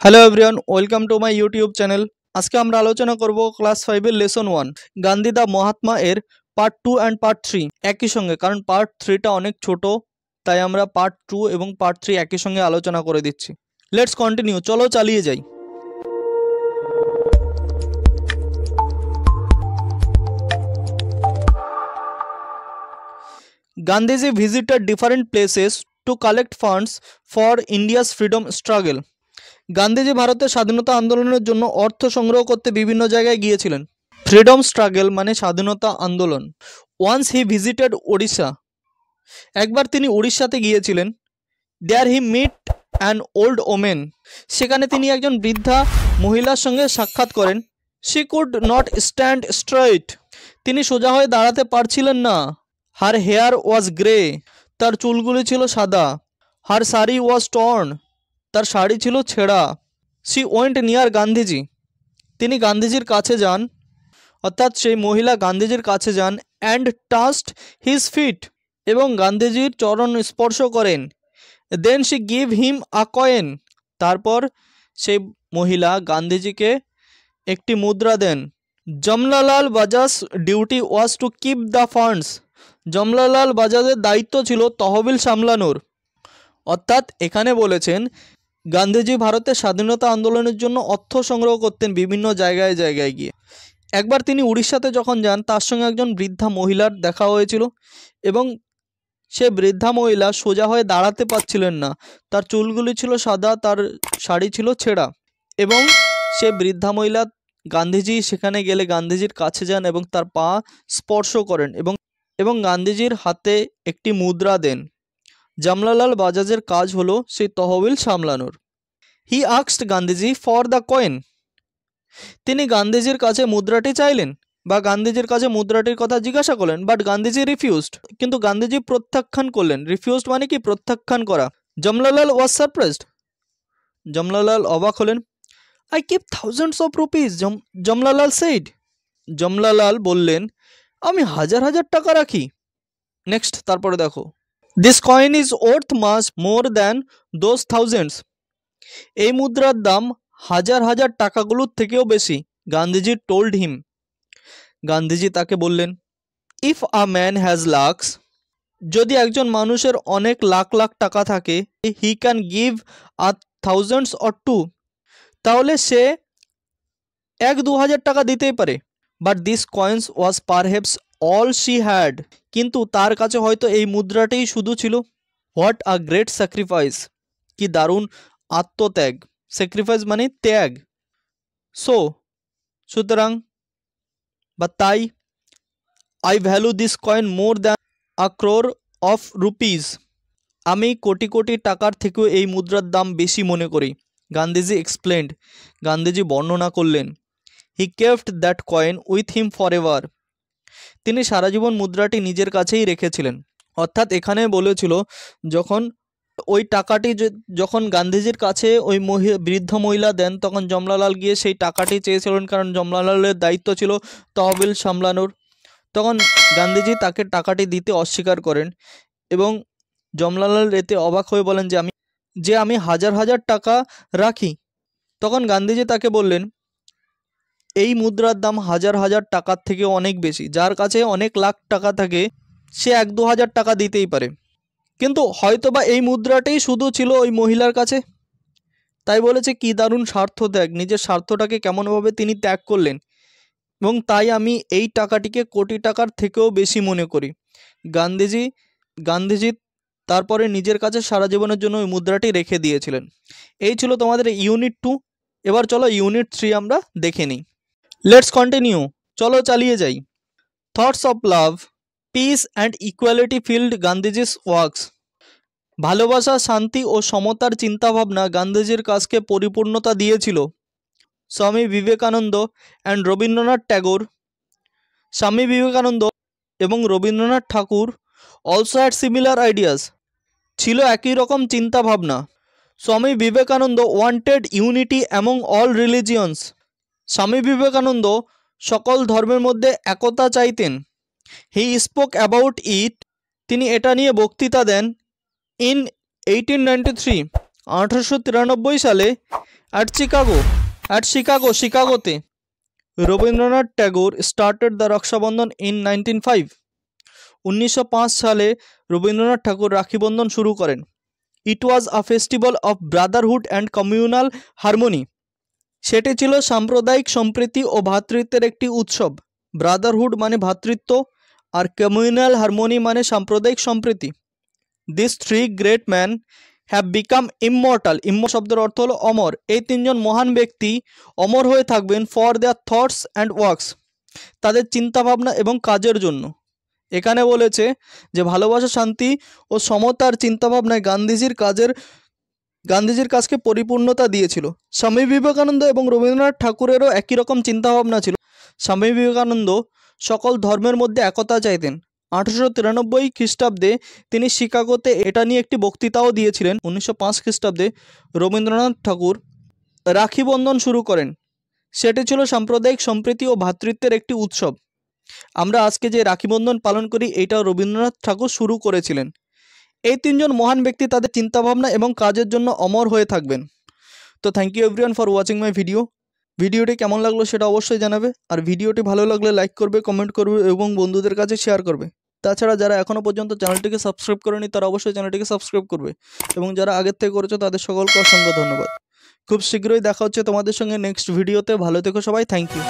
Hello everyone, welcome to my YouTube channel. আজকে আমরা আলোচনা করব ক্লাস 5 এর লেসন 1 গান্ধী দা মহাত্মা এর পার্ট 2 অ্যান্ড পার্ট 3 একই সঙ্গে, কারণ পার্ট 3টা অনেক ছোট, তাই আমরা পার্ট 2 এবং পার্ট 3 একই সঙ্গে আলোচনা করে দিচ্ছি। লেটস কন্টিনিউ, চলো চালিয়ে যাই। Gandhiji visited different places to collect funds for India's freedom struggle. Gandhiji ভারতের স্বাধীনতা আন্দোলনের জন্য অর্থ সংগ্রহ করতে বিভিন্ন জায়গায় গিয়েছিলেন। ফ্রিডম স্ট্রাগল মানে স্বাধীনতা আন্দোলন। ওয়ান্স হি ভিজিটেড ওড়িশা, একবার তিনি উড়িষ্যাতে গিয়েছিলেন। There he meet an old women, সেখানে তিনি একজন বৃদ্ধা মহিলার সঙ্গে সাক্ষাৎ করেন। She could not stand straight, তিনি সোজা হয়ে দাঁড়াতে পারছিলেন না। হার হেয়ার ওয়াজ গ্রে, তার চুলগুলি ছিল সাদা। হার শাড়ি ওয়াজ টর্ন, তার শাড়ি ছিল ছেঁড়া। শি ওয়েন্ট নিয়ার গান্ধীজি, তিনি গান্ধীজির কাছে যান, অর্থাৎ সেই মহিলা গান্ধীজির কাছে যান। অ্যান্ড টাচড হিজ ফিট, এবং গান্ধীজির চরণ স্পর্শ করেন। Then she give him a coin, তারপর সেই মহিলা গান্ধীজিকে একটি মুদ্রা দেন। Jamnalal Bajaj duty was to keep the funds, Jamnalal বাজাজের দায়িত্ব ছিল তহবিল সামলানোর। অর্থাৎ এখানে বলেছেন গান্ধীজি ভারতের স্বাধীনতা আন্দোলনের জন্য অর্থ সংগ্রহ করতেন বিভিন্ন জায়গায় জায়গায় গিয়ে। একবার তিনি উড়িষ্যাতে যখন যান, তার সঙ্গে একজন বৃদ্ধা মহিলার দেখা হয়েছিল, এবং সে বৃদ্ধা মহিলা সোজা হয়ে দাঁড়াতে পারছিলেন না। তার চুলগুলি ছিল সাদা, তার শাড়ি ছিল ছেঁড়া। এবং সে বৃদ্ধা মহিলা গান্ধীজি সেখানে গেলে গান্ধীজির কাছে যান এবং তার পা স্পর্শ করেন এবং গান্ধীজির হাতে একটি মুদ্রা দেন। জমনালাল বাজাজের কাজ হলো সেই তহবিল সামলানোর। He asked Gandhiji for the coin, তিনি গান্ধীজির কাছে মুদ্রাটি চাইলেন বা গান্ধীজির কাছে মুদ্রাটির কথা জিজ্ঞাসা করলেন, বাট গান্ধীজি রিফিউজড, কিন্তু গান্ধীজি প্রত্যাখ্যান করলেন। রিফিউজড মানে কি? প্রত্যাখ্যান করা। জমনালাল ওয়াজ সারপ্রাইজড, জমনালাল অবাক হলেন। I keep thousands of rupees, Jamnalal said, Jamnalal বললেন আমি হাজার হাজার টাকা রাখি। নেক্সট, তারপরে দেখো, this coin is worth much more than those thousands, এই মুদ্রার দাম হাজার হাজার টাকাগুলোর থেকেও বেশি। গান্ধীজি টোল্ড হিম, গান্ধীজি তাকে বললেন, if a man has lakhs, যদি একজন মানুষের অনেক লাখ লাখ টাকা থাকে, he can give a thousands or two, তাহলে সে 1-2 হাজার টাকা দিতেই পারে। But this coins was perhaps all she had, কিন্তু তার কাছে হয়তো এই মুদ্রাটাই শুধু ছিল। হোয়াট আ গ্রেট স্যাক্রিফাইস, কি দারুণ আত্মত্যাগ। স্যাক্রিফাইস মানে ত্যাগ। সুতরাং বা তাই, I value this coin more than a crore of rupees, আমি কোটি কোটি টাকার থেকেও এই মুদ্রার দাম বেশি মনে করি। গান্ধীজি এক্সপ্লেন্ড, গান্ধীজি বর্ণনা করলেন। হি kept that coin with him for ever, তিনি সারা জীবন মুদ্রাটি নিজের কাছেই রেখেছিলেন। অর্থাৎ এখানে বলেছিল, যখন ওই টাকাটি যখন গান্ধীজির কাছে ওই বৃদ্ধ মহিলা দেন, তখন জমনালাল গিয়ে সেই টাকাটি চেয়েছিলেন, কারণ জমনালালের দায়িত্ব ছিল তহবিল সামলানোর। তখন গান্ধীজি তাকে টাকাটি দিতে অস্বীকার করেন এবং জমনালাল এতে অবাক হয়ে বলেন যে আমি হাজার হাজার টাকা রাখি। তখন গান্ধীজি তাকে বললেন, এই মুদ্রার দাম হাজার হাজার টাকার থেকে অনেক বেশি। যার কাছে অনেক লাখ টাকা থাকে সে 1-2 হাজার টাকা দিতেই পারে, কিন্তু হয়তোবা এই মুদ্রাটাই শুধু ছিল ওই মহিলার কাছে। তাই বলেছে কি দারুণ স্বার্থ ত্যাগ, নিজের স্বার্থটাকে কেমনভাবে তিনি ত্যাগ করলেন, এবং তাই আমি এই টাকাটিকে কোটি টাকার থেকেও বেশি মনে করি। গান্ধীজি তারপরে নিজের কাছে সারা জীবনের জন্য ওই মুদ্রাটি রেখে দিয়েছিলেন। এই ছিল তোমাদের ইউনিট 2। এবার চলো ইউনিট 3 আমরা দেখে নিই। লেটস কন্টিনিউ, চলো চালিয়ে যাই। Thoughts of love, piece and equality field Gandhiji's works, ভালোবাসা, শান্তি ও সমতার চিন্তাভাবনা গান্ধীজির কাজকে পরিপূর্ণতা দিয়েছিল। স্বামী বিবেকানন্দ অ্যান্ড রবীন্দ্রনাথ ট্যাগোর, স্বামী বিবেকানন্দ এবং রবীন্দ্রনাথ ঠাকুর অলসো হ্যাড সিমিলার আইডিয়াস, ছিল একই রকম চিন্তাভাবনা। Swami Vivekananda wanted unity among all religions, Swami Vivekananda সকল ধর্মের মধ্যে একতা চাইতেন। হি স্পোক অ্যাবাউট ইট, তিনি এটা নিয়ে বক্তৃতা দেন। ইন 1893, 1893 সালে At Chicagoতে Rabindranath Tagore started the Rakshabandhan in 1905. 1905 সালে রবীন্দ্রনাথ ঠাকুর রাখিবন্ধন শুরু করেন। It was a festival of brotherhood and communal harmony. সেটি ছিল সাম্প্রদায়িক সম্প্রীতি ও ভ্রাতৃত্বের একটি উৎসব। ব্রাদারহুড মানে ভ্রাতৃত্ব আর কমিউনাল হারমোনি মানে সাম্প্রদায়িক সম্প্রীতি। This three great man have become immortal. শব্দের অর্থ হলো অমর। এই তিনজন মহান ব্যক্তি অমর হয়ে থাকবেন for their thoughts and works, তাদের চিন্তাভাবনা এবং কাজের জন্য। এখানে বলেছে যে ভালোবাসা, শান্তি ও সমতার চিন্তাভাবনায় গান্ধীজির কাজকে পরিপূর্ণতা দিয়েছিল। স্বামী বিবেকানন্দ এবং রবীন্দ্রনাথ ঠাকুরেরও একই রকম চিন্তাভাবনা ছিল। স্বামী বিবেকানন্দ সকল ধর্মের মধ্যে একতা চাইতেন। 1893 খ্রিস্টাব্দে তিনি শিকাগোতে এটা নিয়ে একটি বক্তৃতাও দিয়েছিলেন। 1905 খ্রিস্টাব্দে রবীন্দ্রনাথ ঠাকুর রাখি বন্ধন শুরু করেন। সেটি ছিল সাম্প্রদায়িক সম্প্রীতি ও ভ্রাতৃত্বের একটি উৎসব। আমরা আজকে যে রাখি বন্ধন পালন করি এইটাও রবীন্দ্রনাথ ঠাকুর শুরু করেছিলেন। এই তিনজন মহান ব্যক্তি তাদের চিন্তাভাবনা এবং কাজের জন্য অমর হয়ে থাকবেন। তো thank you everyone for watching my ভিডিওটি কেমন লাগলো সেটা অবশ্যই জানাবে। আর ভিডিওটি ভালো লাগলে লাইক করবে, কমেন্ট করবে এবং বন্ধুদের কাছে শেয়ার করবে। তাছাড়া যারা এখনও পর্যন্ত চ্যানেলটিকে সাবস্ক্রাইব করেনি তারা অবশ্যই চ্যানেলটিকে সাবস্ক্রাইব করবে এবং যারা আগের থেকে করেছো তাদের সকলকে অসংখ্য ধন্যবাদ। খুব শীঘ্রই দেখা হচ্ছে তোমাদের সঙ্গে নেক্সট ভিডিওতে। ভালো থেকো সবাই, থ্যাংক ইউ।